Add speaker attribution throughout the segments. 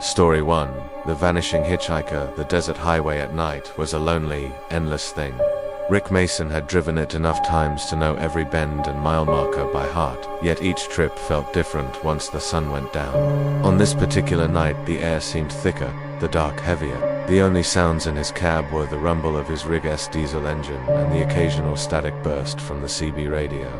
Speaker 1: Story 1. The Vanishing Hitchhiker. The desert highway at night was a lonely, endless thing. Rick Mason had driven it enough times to know every bend and mile marker by heart, yet each trip felt different once the sun went down. On this particular night, the air seemed thicker, the dark heavier. The only sounds in his cab were the rumble of his Rig-S diesel engine and the occasional static burst from the CB radio.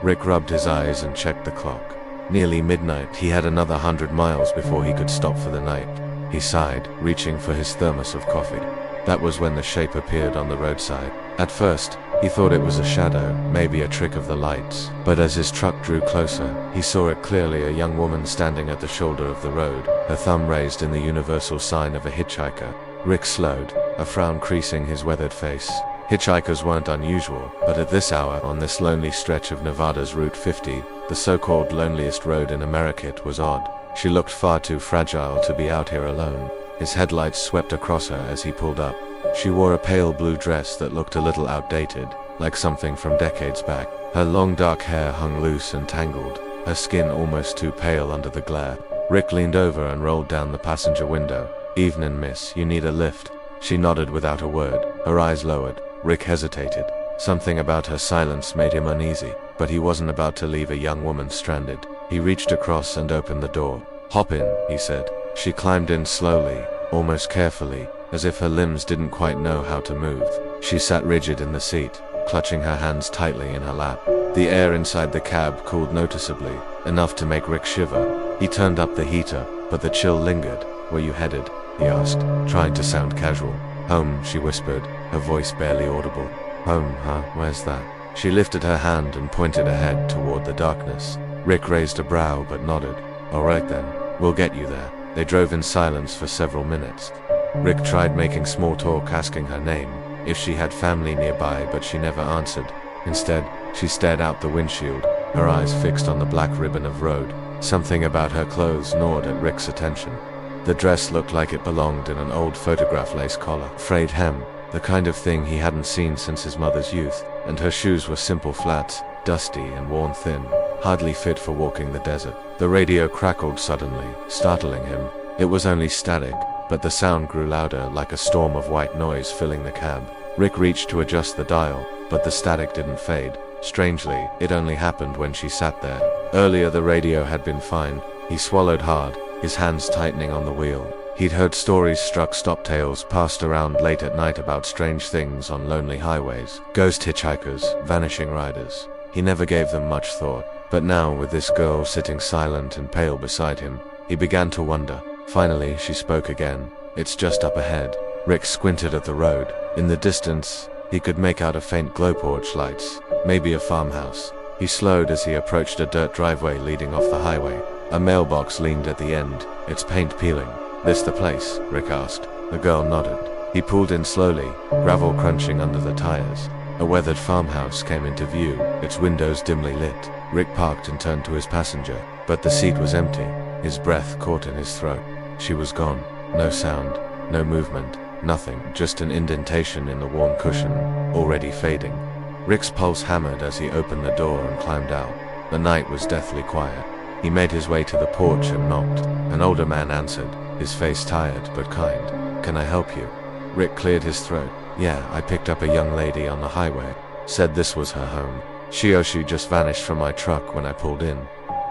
Speaker 1: Rick rubbed his eyes and checked the clock. Nearly midnight. He had another 100 miles before he could stop for the night. He sighed, reaching for his thermos of coffee. That was when the shape appeared on the roadside. At first, he thought it was a shadow, maybe a trick of the lights. But as his truck drew closer, he saw it clearly, a young woman standing at the shoulder of the road, her thumb raised in the universal sign of a hitchhiker. Rick slowed, a frown creasing his weathered face. Hitchhikers weren't unusual, but at this hour, on this lonely stretch of Nevada's Route 50, the so-called loneliest road in America, it was odd. She looked far too fragile to be out here alone. His headlights swept across her as he pulled up. She wore a pale blue dress that looked a little outdated, like something from decades back. Her long dark hair hung loose and tangled, her skin almost too pale under the glare. Rick leaned over and rolled down the passenger window. "Evening, miss, you need a lift?" She nodded without a word, her eyes lowered. Rick hesitated. Something about her silence made him uneasy, but he wasn't about to leave a young woman stranded. He reached across and opened the door. "Hop in," he said. She climbed in slowly, almost carefully, as if her limbs didn't quite know how to move. She sat rigid in the seat, clutching her hands tightly in her lap. The air inside the cab cooled noticeably, enough to make Rick shiver. He turned up the heater, but the chill lingered. "Where you headed?" he asked, trying to sound casual. "Home," she whispered, her voice barely audible. "Home, huh? Where's that?" She lifted her hand and pointed ahead toward the darkness. Rick raised a brow but nodded. "All right then, we'll get you there." They drove in silence for several minutes. Rick tried making small talk, asking her name, if she had family nearby, but she never answered. Instead, she stared out the windshield, her eyes fixed on the black ribbon of road. Something about her clothes gnawed at Rick's attention. The dress looked like it belonged in an old photograph lace collar, frayed hem, the kind of thing he hadn't seen since his mother's youth, and her shoes were simple flats, dusty and worn thin, hardly fit for walking the desert. The radio crackled suddenly, startling him. It was only static, but the sound grew louder, like a storm of white noise filling the cab. Rick reached to adjust the dial, but the static didn't fade. Strangely, it only happened when she sat there. Earlier the radio had been fine. He swallowed hard, his hands tightening on the wheel. He'd heard stories struck stop tales passed around late at night about strange things on lonely highways. Ghost hitchhikers, vanishing riders. He never gave them much thought. But now, with this girl sitting silent and pale beside him, he began to wonder. Finally, she spoke again. "It's just up ahead." Rick squinted at the road. In the distance, he could make out a faint glow porch lights, maybe a farmhouse. He slowed as he approached a dirt driveway leading off the highway. A mailbox leaned at the end, its paint peeling. "This the place?" Rick asked. The girl nodded. He pulled in slowly, gravel crunching under the tires. A weathered farmhouse came into view, its windows dimly lit. Rick parked and turned to his passenger, but the seat was empty. His breath caught in his throat. She was gone. No sound, no movement, nothing, just an indentation in the worn cushion, already fading. Rick's pulse hammered as he opened the door and climbed out. The night was deathly quiet. He made his way to the porch and knocked. An older man answered, his face tired but kind. "Can I help you?" Rick cleared his throat. "Yeah, I picked up a young lady on the highway. Said this was her home. She just vanished from my truck when I pulled in."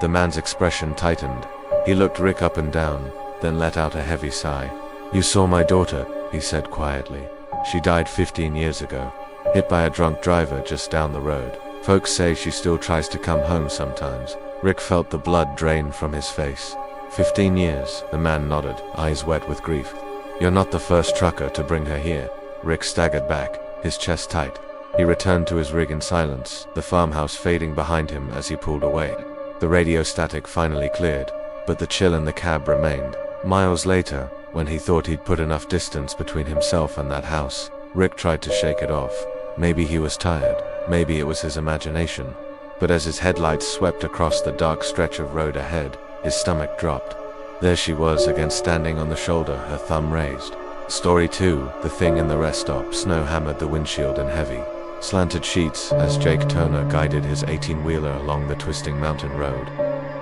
Speaker 1: The man's expression tightened. He looked Rick up and down, then let out a heavy sigh. "You saw my daughter," he said quietly. "She died 15 years ago. Hit by a drunk driver just down the road. Folks say she still tries to come home sometimes." Rick felt the blood drain from his face. 15 years, the man nodded, eyes wet with grief. "You're not the first trucker to bring her here." Rick staggered back, his chest tight. He returned to his rig in silence, the farmhouse fading behind him as he pulled away. The radio static finally cleared, but the chill in the cab remained. Miles later, when he thought he'd put enough distance between himself and that house, Rick tried to shake it off. Maybe he was tired, maybe it was his imagination. But as his headlights swept across the dark stretch of road ahead, his stomach dropped. There she was again, standing on the shoulder, her thumb raised. Story 2, the thing in the rest stop. Snow hammered the windshield in heavy, slanted sheets as Jake Turner guided his 18-wheeler along the twisting mountain road.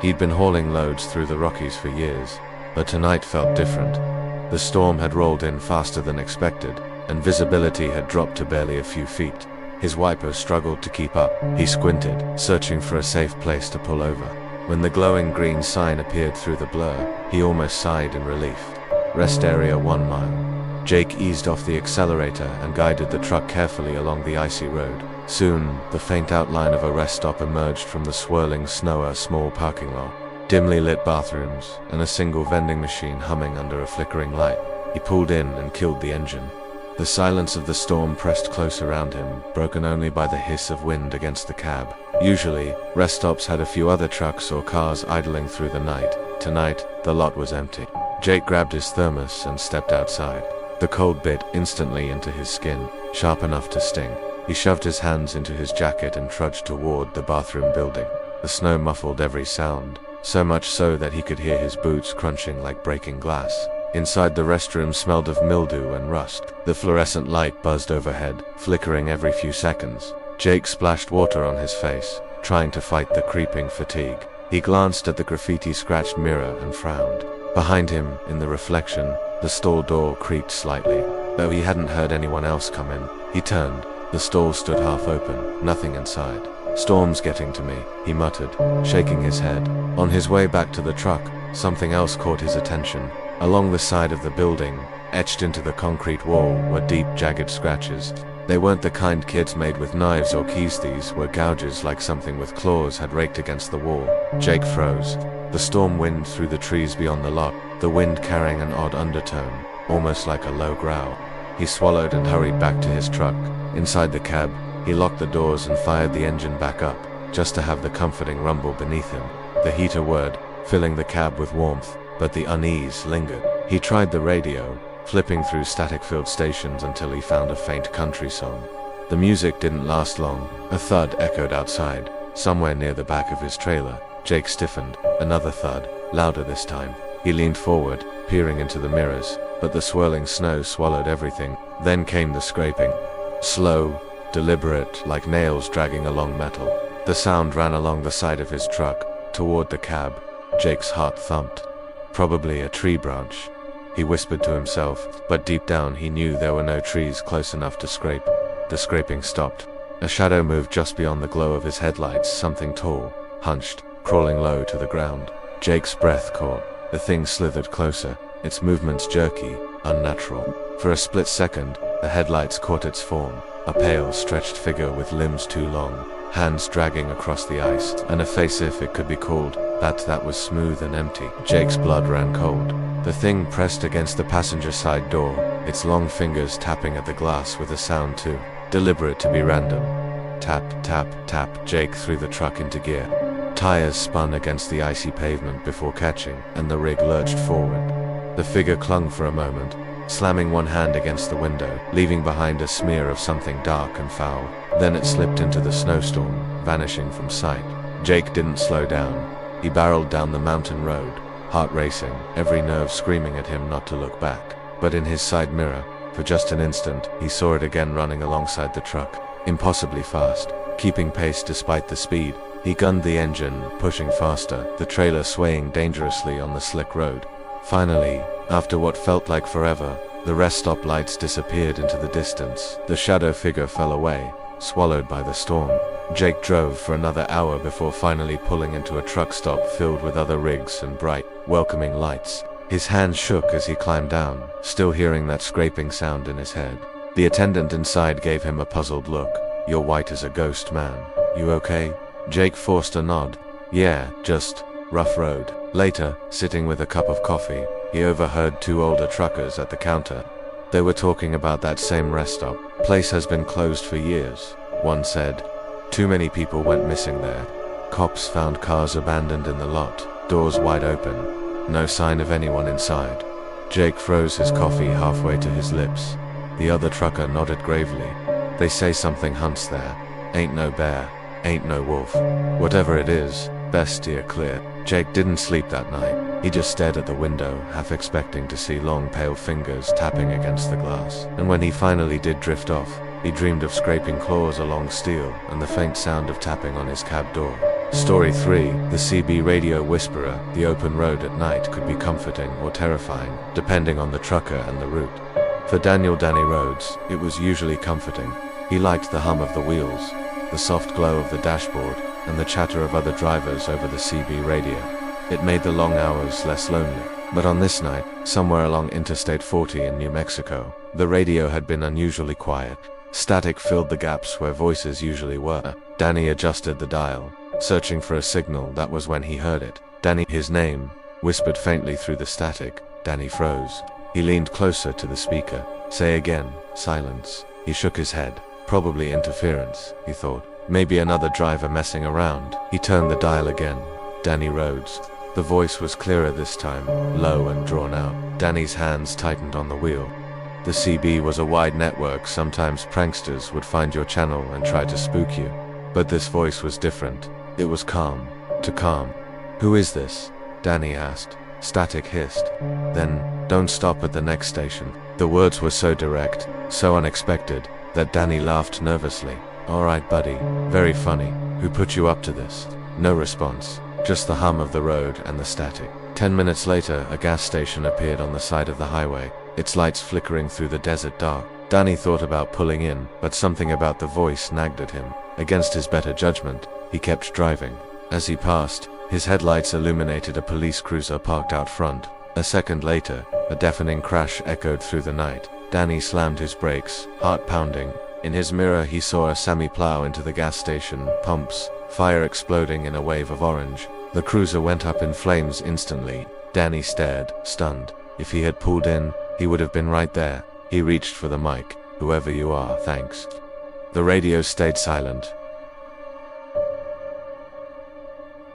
Speaker 1: He'd been hauling loads through the Rockies for years, but tonight felt different. The storm had rolled in faster than expected, and visibility had dropped to barely a few feet. His wiper struggled to keep up. He squinted, searching for a safe place to pull over. When the glowing green sign appeared through the blur, he almost sighed in relief. Rest area 1 mile. Jake eased off the accelerator and guided the truck carefully along the icy road. Soon, the faint outline of a rest stop emerged from the swirling snow, a small parking lot. Dimly lit bathrooms, and a single vending machine humming under a flickering light. He pulled in and killed the engine. The silence of the storm pressed close around him, broken only by the hiss of wind against the cab. Usually, rest stops had a few other trucks or cars idling through the night. Tonight, the lot was empty. Jake grabbed his thermos and stepped outside. The cold bit instantly into his skin, sharp enough to sting. He shoved his hands into his jacket and trudged toward the bathroom building. The snow muffled every sound, so much so that he could hear his boots crunching like breaking glass. Inside, the restroom smelled of mildew and rust. The fluorescent light buzzed overhead, flickering every few seconds. Jake splashed water on his face, trying to fight the creeping fatigue. He glanced at the graffiti-scratched mirror and frowned. Behind him, in the reflection, the stall door creaked slightly. Though he hadn't heard anyone else come in, he turned. The stall stood half open, nothing inside. "Storm's getting to me," he muttered, shaking his head. On his way back to the truck, something else caught his attention. Along the side of the building, etched into the concrete wall, were deep, jagged scratches. They weren't the kind kids made with knives or keys. These were gouges like something with claws had raked against the wall. Jake froze. The storm wind through the trees beyond the lot, the wind carrying an odd undertone, almost like a low growl. He swallowed and hurried back to his truck. Inside the cab, he locked the doors and fired the engine back up, just to have the comforting rumble beneath him. The heater whirred, filling the cab with warmth, but the unease lingered. He tried the radio, flipping through static-filled stations until he found a faint country song. The music didn't last long. A thud echoed outside, somewhere near the back of his trailer. Jake stiffened. Another thud, louder this time. He leaned forward, peering into the mirrors, but the swirling snow swallowed everything. Then came the scraping. Slow, deliberate, like nails dragging along metal. The sound ran along the side of his truck, toward the cab. Jake's heart thumped. Probably a tree branch, he whispered to himself, but deep down he knew there were no trees close enough to scrape. The scraping stopped. A shadow moved just beyond the glow of his headlights, something tall, hunched, crawling low to the ground. Jake's breath caught. The thing slithered closer, its movements jerky, unnatural. For a split second, the headlights caught its form, a pale, stretched figure with limbs too long, hands dragging across the ice, and a face, if it could be called that was smooth and empty. Jake's blood ran cold. The thing pressed against the passenger side door, its long fingers tapping at the glass with a sound too deliberate to be random. Tap, tap, tap. Jake threw the truck into gear. Tires spun against the icy pavement before catching, and the rig lurched forward. The figure clung for a moment, slamming one hand against the window, leaving behind a smear of something dark and foul. Then it slipped into the snowstorm, vanishing from sight. Jake didn't slow down. He barreled down the mountain road, heart racing, every nerve screaming at him not to look back. But in his side mirror, for just an instant, he saw it again running alongside the truck, impossibly fast, keeping pace despite the speed. He gunned the engine, pushing faster, the trailer swaying dangerously on the slick road. Finally, after what felt like forever, the rest stop lights disappeared into the distance. The shadow figure fell away, swallowed by the storm. Jake drove for another hour before finally pulling into a truck stop filled with other rigs and bright, welcoming lights. His hands shook as he climbed down, still hearing that scraping sound in his head. The attendant inside gave him a puzzled look. "You're white as a ghost, man. You okay?" Jake forced a nod. "Yeah, just rough road." Later, sitting with a cup of coffee, he overheard two older truckers at the counter. They were talking about that same rest stop. "Place has been closed for years," one said. "Too many people went missing there. Cops found cars abandoned in the lot, doors wide open. No sign of anyone inside." Jake froze his coffee halfway to his lips. The other trucker nodded gravely. "They say something hunts there. Ain't no bear, ain't no wolf. Whatever it is, best steer clear." Jake didn't sleep that night. He just stared at the window, half expecting to see long pale fingers tapping against the glass. And when he finally did drift off, he dreamed of scraping claws along steel and the faint sound of tapping on his cab door. Story 3. The CB Radio Whisperer. The open road at night could be comforting or terrifying, depending on the trucker and the route. For Danny Rhodes, it was usually comforting. He liked the hum of the wheels, the soft glow of the dashboard, and the chatter of other drivers over the CB radio. It made the long hours less lonely. But on this night, somewhere along Interstate 40 in New Mexico, the radio had been unusually quiet. Static filled the gaps where voices usually were. Danny adjusted the dial, searching for a signal. That was when he heard it. Danny, his name, whispered faintly through the static. Danny froze. He leaned closer to the speaker. Say again. Silence. He shook his head. Probably interference, he thought. Maybe another driver messing around. He turned the dial again. Danny Rhodes. The voice was clearer this time, low and drawn out. Danny's hands tightened on the wheel. The CB was a wide network. Sometimes pranksters would find your channel and try to spook you. But this voice was different. It was calm. Too calm. Who is this? Danny asked. Static hissed. Then, don't stop at the next station. The words were so direct, so unexpected, that Danny laughed nervously. All right, buddy. Very funny. Who put you up to this? No response. Just the hum of the road and the static. 10 minutes later, a gas station appeared on the side of the highway, its lights flickering through the desert dark. Danny thought about pulling in, but something about the voice nagged at him. Against his better judgment, he kept driving. As he passed, his headlights illuminated a police cruiser parked out front. A second later, a deafening crash echoed through the night. Danny slammed his brakes, heart pounding. In his mirror, he saw a semi-plow into the gas station, pumps, fire exploding in a wave of orange. The cruiser went up in flames instantly. Danny stared, stunned. If he had pulled in, he would have been right there. He reached for the mic. Whoever you are, thanks. The radio stayed silent.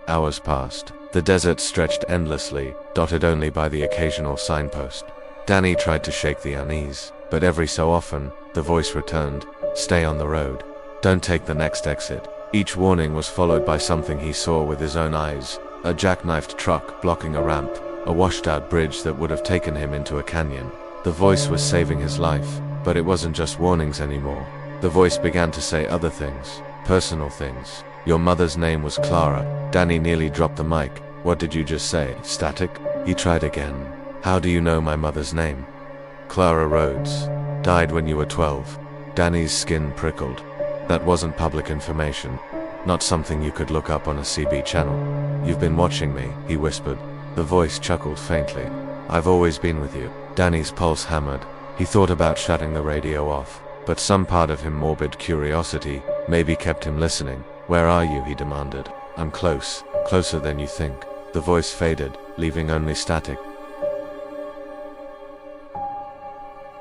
Speaker 1: Hours passed. The desert stretched endlessly, dotted only by the occasional signpost. Danny tried to shake the unease, but every so often, the voice returned. Stay on the road. Don't take the next exit. Each warning was followed by something he saw with his own eyes. A jackknifed truck blocking a ramp, a washed-out bridge that would have taken him into a canyon. The voice was saving his life, but it wasn't just warnings anymore. The voice began to say other things, personal things. Your mother's name was Clara. Danny nearly dropped the mic. What did you just say? Static? He tried again. How do you know my mother's name? Clara Rhodes. Died when you were 12. Danny's skin prickled. That wasn't public information. Not something you could look up on a CB channel. You've been watching me, he whispered. The voice chuckled faintly. I've always been with you. Danny's pulse hammered. He thought about shutting the radio off, but some part of him, morbid curiosity, maybe kept him listening. Where are you? He demanded. I'm close. Closer than you think. The voice faded, leaving only static.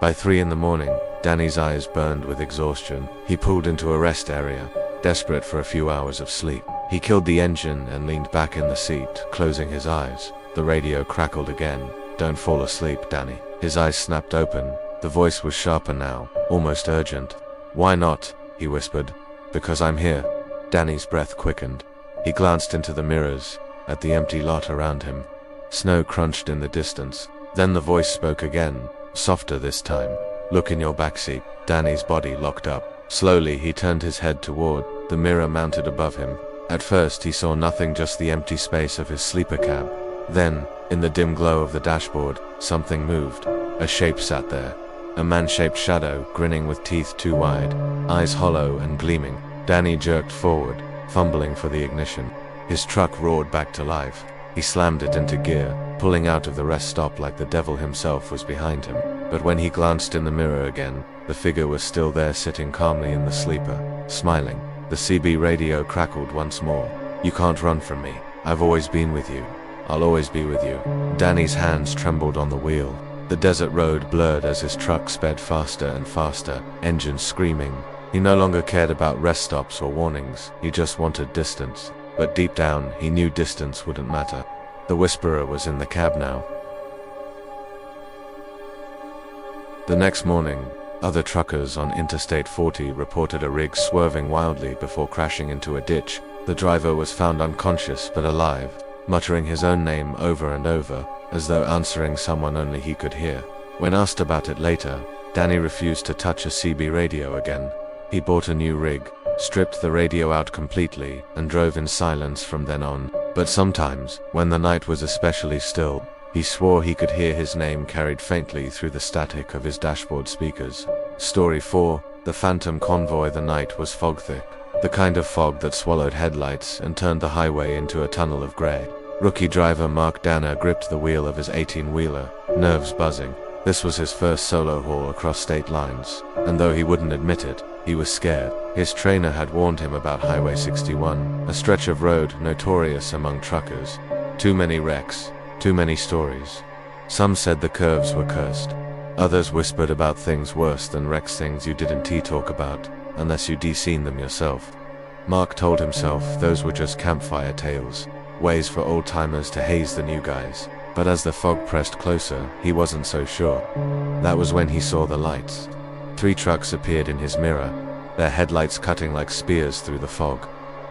Speaker 1: By 3 in the morning, Danny's eyes burned with exhaustion. He pulled into a rest area, desperate for a few hours of sleep. He killed the engine and leaned back in the seat, closing his eyes. The radio crackled again. Don't fall asleep, Danny. His eyes snapped open. The voice was sharper now, almost urgent. Why not? He whispered. Because I'm here. Danny's breath quickened. He glanced into the mirrors, at the empty lot around him. Snow crunched in the distance. Then the voice spoke again, softer this time. Look in your backseat. Danny's body locked up. Slowly, he turned his head toward the mirror mounted above him. At first, he saw nothing, just the empty space of his sleeper cab. Then, in the dim glow of the dashboard, something moved. A shape sat there. A man-shaped shadow, grinning with teeth too wide, eyes hollow and gleaming. Danny jerked forward, fumbling for the ignition. His truck roared back to life. He slammed it into gear, pulling out of the rest stop like the devil himself was behind him. But when he glanced in the mirror again, the figure was still there, sitting calmly in the sleeper, smiling. The CB radio crackled once more. You can't run from me. I've always been with you. I'll always be with you. Danny's hands trembled on the wheel. The desert road blurred as his truck sped faster and faster, engines screaming. He no longer cared about rest stops or warnings. He just wanted distance. But deep down, he knew distance wouldn't matter. The Whisperer was in the cab now. The next morning, other truckers on Interstate 40 reported a rig swerving wildly before crashing into a ditch. The driver was found unconscious but alive, muttering his own name over and over, as though answering someone only he could hear. When asked about it later, Danny refused to touch a CB radio again. He bought a new rig, stripped the radio out completely, and drove in silence from then on. But sometimes, when the night was especially still, he swore he could hear his name carried faintly through the static of his dashboard speakers. Story 4. The Phantom Convoy. The night was fog thick. The kind of fog that swallowed headlights and turned the highway into a tunnel of grey. Rookie driver Mark Danner gripped the wheel of his 18-wheeler, nerves buzzing. This was his first solo haul across state lines, and though he wouldn't admit it, he was scared. His trainer had warned him about Highway 61, a stretch of road notorious among truckers. Too many wrecks, too many stories. Some said the curves were cursed. Others whispered about things worse than wrecks, things you didn't talk about, unless you'd seen them yourself. Mark told himself those were just campfire tales, ways for old-timers to haze the new guys. But as the fog pressed closer, he wasn't so sure. That was when he saw the lights. 3 trucks appeared in his mirror, their headlights cutting like spears through the fog.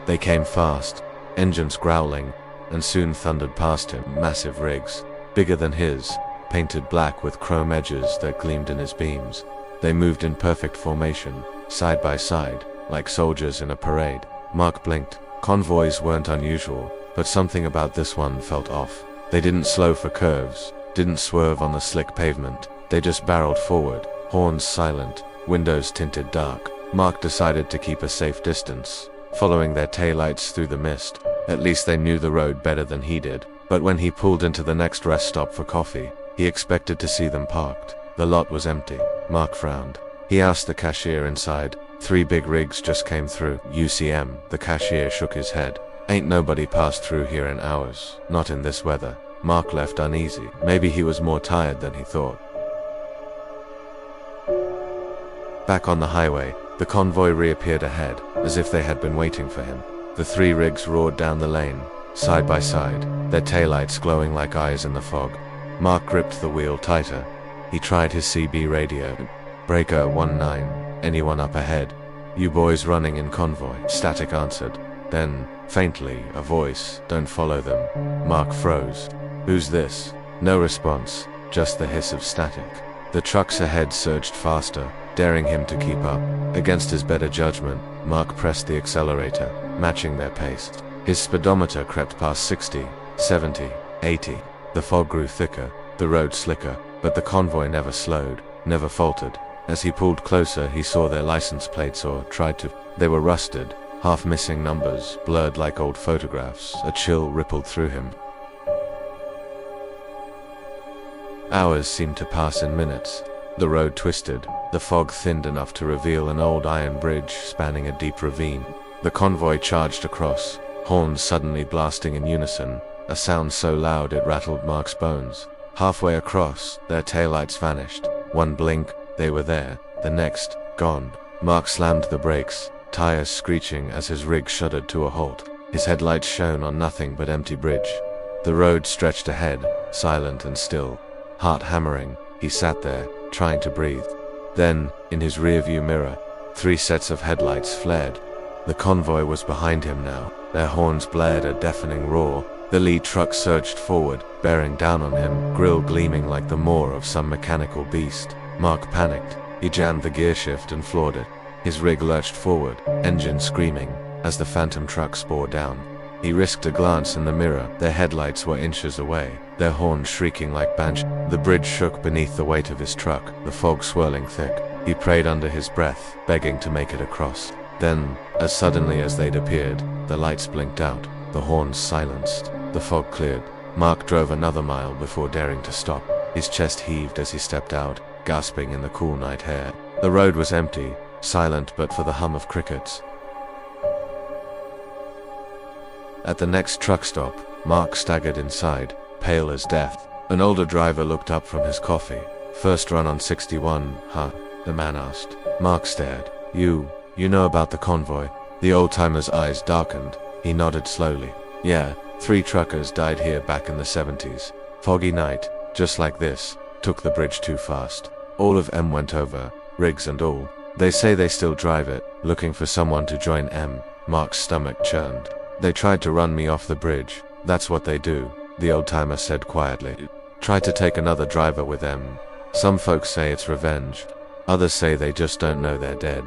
Speaker 1: They came fast, engines growling, and soon thundered past him. Massive rigs, bigger than his, painted black with chrome edges that gleamed in his beams. They moved in perfect formation, side by side, like soldiers in a parade. Mark blinked. Convoys weren't unusual, but something about this one felt off. They didn't slow for curves, didn't swerve on the slick pavement. They just barreled forward, horns silent, windows tinted dark. Mark decided to keep a safe distance, following their taillights through the mist. At least they knew the road better than he did. But when he pulled into the next rest stop for coffee, he expected to see them parked. The lot was empty. Mark frowned. He asked the cashier inside. 3 big rigs just came through. UCM. The cashier shook his head. Ain't nobody passed through here in hours. Not in this weather. Mark left uneasy. Maybe he was more tired than he thought. Back on the highway, the convoy reappeared ahead, as if they had been waiting for him. The 3 rigs roared down the lane, side by side, their taillights glowing like eyes in the fog. Mark gripped the wheel tighter. He tried his CB radio. Breaker 19, anyone up ahead? You boys running in convoy? Static answered. Then, faintly, a voice, don't follow them. Mark froze. Who's this? No response, just the hiss of static. The trucks ahead surged faster, daring him to keep up. Against his better judgment, Mark pressed the accelerator, matching their pace. His speedometer crept past 60, 70, 80. The fog grew thicker, the road slicker, but the convoy never slowed, never faltered. As he pulled closer, he saw their license plates, or tried to. They were rusted, half-missing numbers, blurred like old photographs. A chill rippled through him. Hours seemed to pass in minutes. The road twisted, the fog thinned enough to reveal an old iron bridge spanning a deep ravine. The convoy charged across, horns suddenly blasting in unison, a sound so loud it rattled Mark's bones. Halfway across, their taillights vanished. One blink, they were there, the next, gone. Mark slammed the brakes, tires screeching as his rig shuddered to a halt. His headlights shone on nothing but empty bridge. The road stretched ahead, silent and still. Heart hammering, he sat there, trying to breathe. Then, in his rearview mirror, 3 sets of headlights flared. The convoy was behind him now. Their horns blared a deafening roar. The lead truck surged forward, bearing down on him, grille gleaming like the maw of some mechanical beast. Mark panicked. He jammed the gear shift and floored it. His rig lurched forward, engine screaming, as the phantom truck bore down. He risked a glance in the mirror. Their headlights were inches away, their horns shrieking like banshee. The bridge shook beneath the weight of his truck, the fog swirling thick. He prayed under his breath, begging to make it across. Then, as suddenly as they'd appeared, the lights blinked out, the horns silenced, the fog cleared. Mark drove another mile before daring to stop. His chest heaved as he stepped out, gasping in the cool night air. The road was empty, silent but for the hum of crickets. At the next truck stop, Mark staggered inside, pale as death. An older driver looked up from his coffee. First run on 61, huh? The man asked. Mark stared. You know about the convoy? The old-timer's eyes darkened. He nodded slowly. Yeah, 3 truckers died here back in the 70s. Foggy night, just like this, took the bridge too fast. All of M went over, rigs and all. They say they still drive it, looking for someone to join M. Mark's stomach churned. They tried to run me off the bridge. That's what they do, the old-timer said quietly. Try to take another driver with them. Some folks say it's revenge. Others say they just don't know they're dead.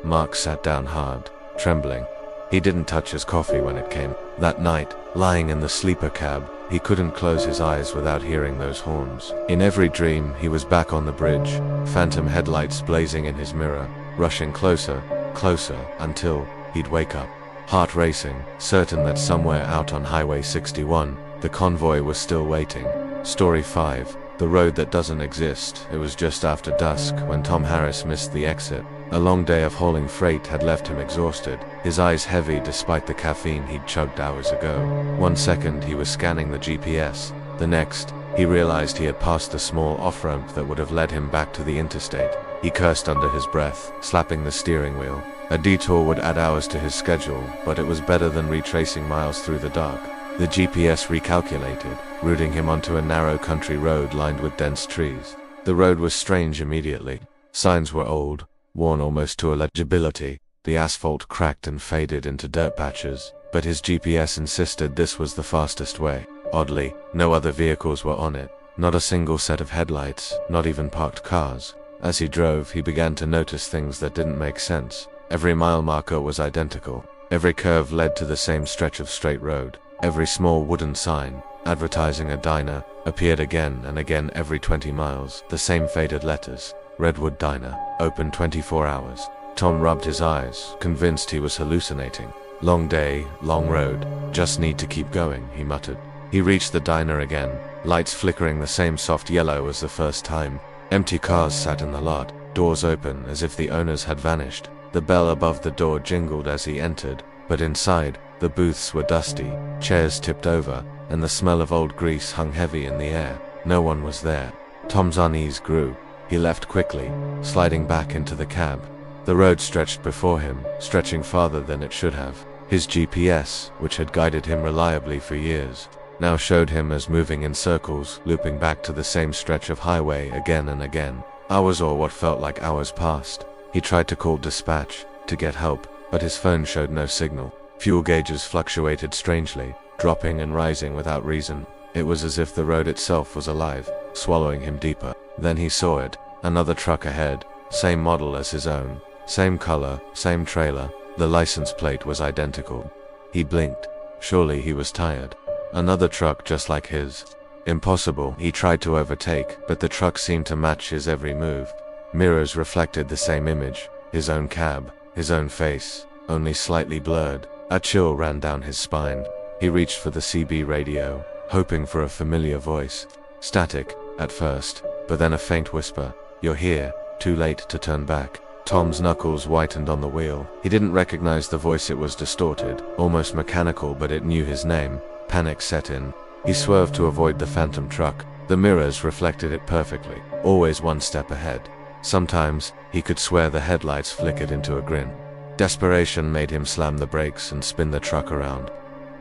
Speaker 1: Mark sat down hard. trembling. He didn't touch his coffee when it came. That night, lying in the sleeper cab, he couldn't close his eyes without hearing those horns. In every dream, he was back on the bridge, phantom headlights blazing in his mirror, rushing closer, closer, until he'd wake up. Heart racing, certain that somewhere out on Highway 61, the convoy was still waiting. Story 5. The road that doesn't exist. It was just after dusk when Tom Harris missed the exit. A long day of hauling freight had left him exhausted, his eyes heavy despite the caffeine he'd chugged hours ago. 1 second he was scanning the GPS. The next, he realized he had passed the small off-ramp that would have led him back to the interstate. He cursed under his breath, slapping the steering wheel. A detour would add hours to his schedule, but it was better than retracing miles through the dark. The GPS recalculated, routing him onto a narrow country road lined with dense trees. The road was strange immediately. Signs were old, worn almost to illegibility. The asphalt cracked and faded into dirt patches, but his GPS insisted this was the fastest way. Oddly, no other vehicles were on it. Not a single set of headlights, not even parked cars. As he drove, he began to notice things that didn't make sense. Every mile marker was identical. Every curve led to the same stretch of straight road. Every small wooden sign, advertising a diner, appeared again and again every 20 miles. The same faded letters. Redwood Diner, open 24 hours. Tom rubbed his eyes, convinced he was hallucinating. Long day, long road. Just need to keep going, he muttered. He reached the diner again, lights flickering the same soft yellow as the first time. Empty cars sat in the lot, doors open as if the owners had vanished. The bell above the door jingled as he entered, but inside, the booths were dusty, chairs tipped over, and the smell of old grease hung heavy in the air. No one was there. Tom's unease grew. He left quickly, sliding back into the cab. The road stretched before him, stretching farther than it should have. His GPS, which had guided him reliably for years, now showed him as moving in circles, looping back to the same stretch of highway again and again. Hours or what felt like hours passed. He tried to call dispatch, to get help, but his phone showed no signal. Fuel gauges fluctuated strangely, dropping and rising without reason. It was as if the road itself was alive, swallowing him deeper. Then he saw it, another truck ahead, same model as his own, same color, same trailer. The license plate was identical. He blinked. Surely he was tired. Another truck just like his. Impossible. He tried to overtake, but the truck seemed to match his every move. Mirrors reflected the same image, his own cab, his own face, only slightly blurred. A chill ran down his spine. He reached for the CB radio, hoping for a familiar voice. Static, at first, but then a faint whisper. You're here, too late to turn back. Tom's knuckles whitened on the wheel. He didn't recognize the voice. It was distorted, almost mechanical, but it knew his name. Panic set in. He swerved to avoid the phantom truck. The mirrors reflected it perfectly, always one step ahead. Sometimes, he could swear the headlights flickered into a grin. Desperation made him slam the brakes and spin the truck around.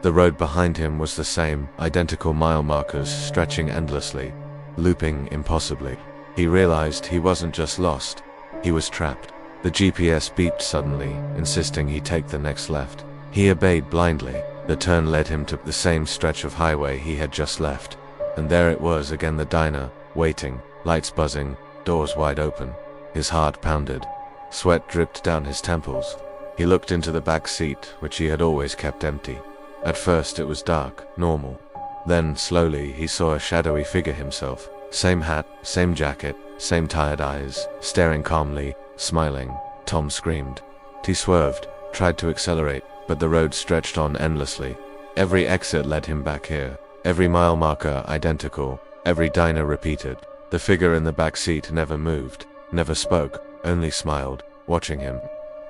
Speaker 1: The road behind him was the same, identical mile markers stretching endlessly, looping impossibly. He realized he wasn't just lost, he was trapped. The GPS beeped suddenly, insisting he take the next left. He obeyed blindly. The turn led him to the same stretch of highway he had just left. And there it was again, the diner, waiting, lights buzzing, doors wide open. His heart pounded. Sweat dripped down his temples. He looked into the back seat, which he had always kept empty. At first it was dark, normal. Then, slowly, he saw a shadowy figure himself. Same hat, same jacket, same tired eyes, staring calmly, smiling. Tom screamed. He swerved, tried to accelerate, but the road stretched on endlessly. Every exit led him back here. Every mile marker identical, every diner repeated. The figure in the back seat never moved, never spoke, only smiled, watching him.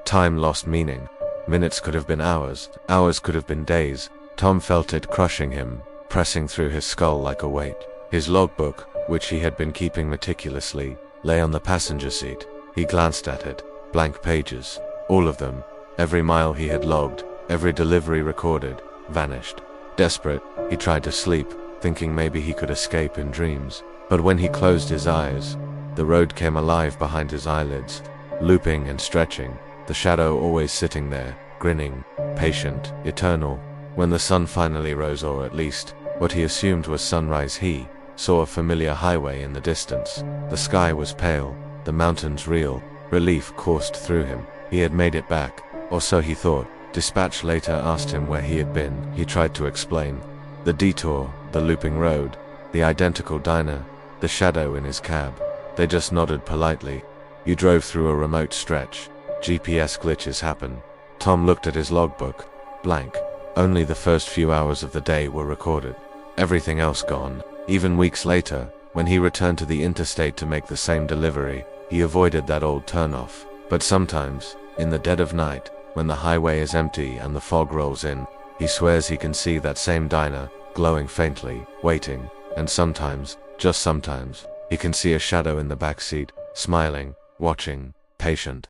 Speaker 1: Time lost meaning. Minutes could have been hours, hours could have been days. Tom felt it crushing him, pressing through his skull like a weight. His logbook, which he had been keeping meticulously, lay on the passenger seat. He glanced at it. Blank pages. All of them. Every mile he had logged, every delivery recorded, vanished. Desperate, he tried to sleep, thinking maybe he could escape in dreams. But when he closed his eyes, the road came alive behind his eyelids, looping and stretching, the shadow always sitting there, grinning, patient, eternal. When the sun finally rose, or at least, what he assumed was sunrise, he saw a familiar highway in the distance. The sky was pale, the mountains real. Relief coursed through him. He had made it back. Or so he thought. Dispatch later asked him where he had been. He tried to explain. The detour, the looping road, the identical diner, the shadow in his cab. They just nodded politely. You drove through a remote stretch. GPS glitches happen. Tom looked at his logbook. Blank. Only the first few hours of the day were recorded. Everything else gone. Even weeks later, when he returned to the interstate to make the same delivery, he avoided that old turnoff. But sometimes, in the dead of night, when the highway is empty and the fog rolls in, he swears he can see that same diner, glowing faintly, waiting, and sometimes, just sometimes, he can see a shadow in the back seat, smiling, watching, patient.